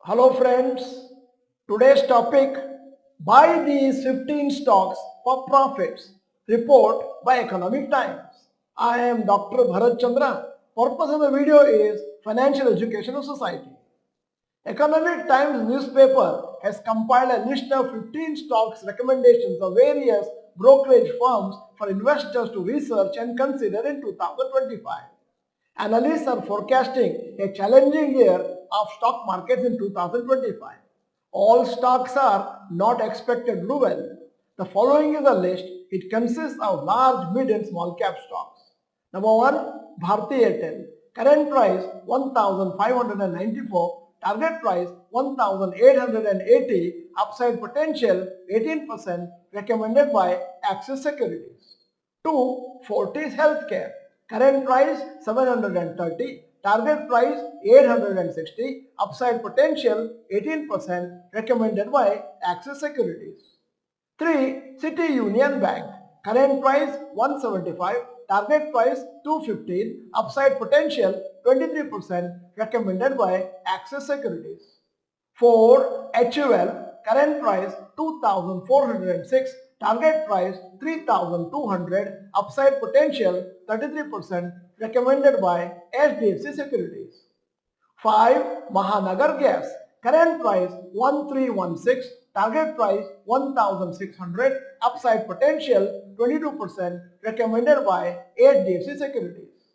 Hello friends, today's topic, buy these 15 stocks for profits, report by Economic Times. I am Dr. Bharath Chandra. Purpose of the video is financial education of society. Economic Times newspaper has compiled a list of 15 stocks recommendations of various brokerage firms for investors to research and consider in 2025. Analysts are forecasting a challenging year of stock markets in 2025. All stocks are not expected to do well. The following is a list. It consists of large, mid and small cap stocks. Number 1. Bharti Airtel. Current price 1594. Target price 1880. Upside potential 18%. Recommended by Axis Securities. 2. Fortis Healthcare. Current price 730, target price 860, upside potential 18%, recommended by Axis Securities. 3. City Union Bank. Current price 175, target price 215, upside potential 23%, recommended by Axis Securities. 4. HUL. Current price 2406, target price 3200, upside potential 33%, recommended by HDFC Securities. 5. Mahanagar Gas. Current price 1316, target price 1600, upside potential 22%, recommended by HDFC Securities.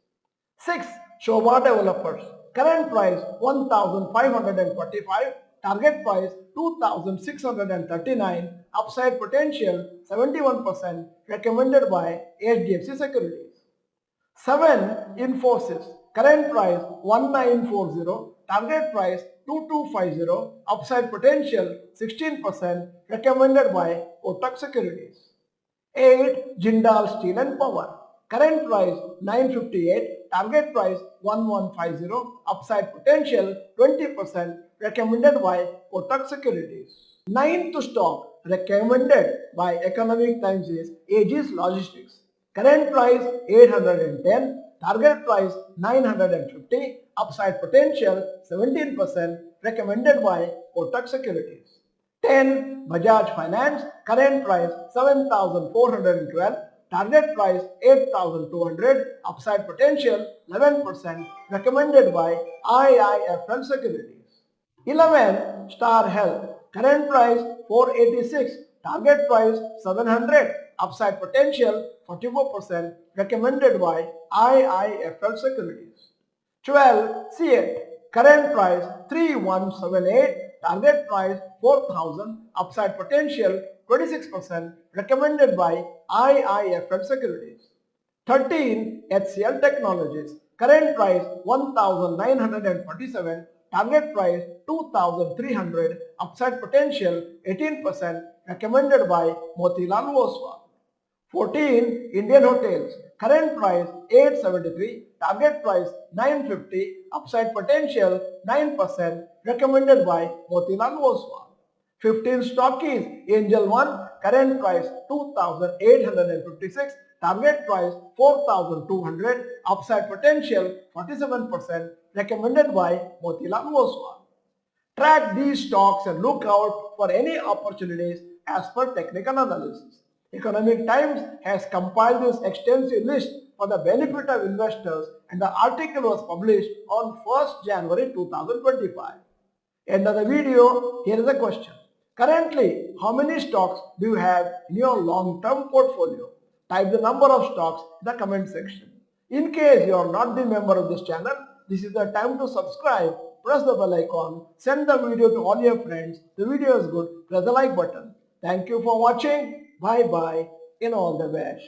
6. Shobha Developers. Current price 1545, target price 2639, upside potential 71%, recommended by HDFC Securities. 7. Infosys. Current price 1940, target price 2250, upside potential 16%, recommended by Kotak Securities. 8. Jindal Steel and Power. Current price 958, target price 1150, upside potential 20%, recommended by Kotak Securities. Ninth stock recommended by Economic Times is Aegis Logistics. Current price 810, target price 950, upside potential 17%, recommended by Kotak Securities. 10. Bajaj Finance. Current price 7412, target price 8200, upside potential 11%, recommended by IIFL Securities. 11. Star Health. Current price 486, target price 700, upside potential 44%, recommended by IIFL Securities. 12. CET. Current price 3178, target price 4000, upside potential 26%, recommended by IIFL Securities. 13. HCL Technologies. Current price 1947, target price 2300, upside potential 18%, recommended by Motilal Oswal. 14. Indian Hotels. Current price 873, target price 950, upside potential 9%, recommended by Motilal Oswal. 15. Stock is Angel One. Current price 2856, target price 4200, upside potential 47%, recommended by Motilal Oswal. Track these stocks and look out for any opportunities as per technical analysis. Economic Times has compiled this extensive list for the benefit of investors, and the article was published on 1st January 2025. End of the video, here is a question. Currently, how many stocks do you have in your long-term portfolio? Type the number of stocks in the comment section. In case you are not the member of this channel, this is the time to subscribe, press the bell icon, send the video to all your friends. The video is good, press the like button. Thank you for watching. Bye bye, and all the best.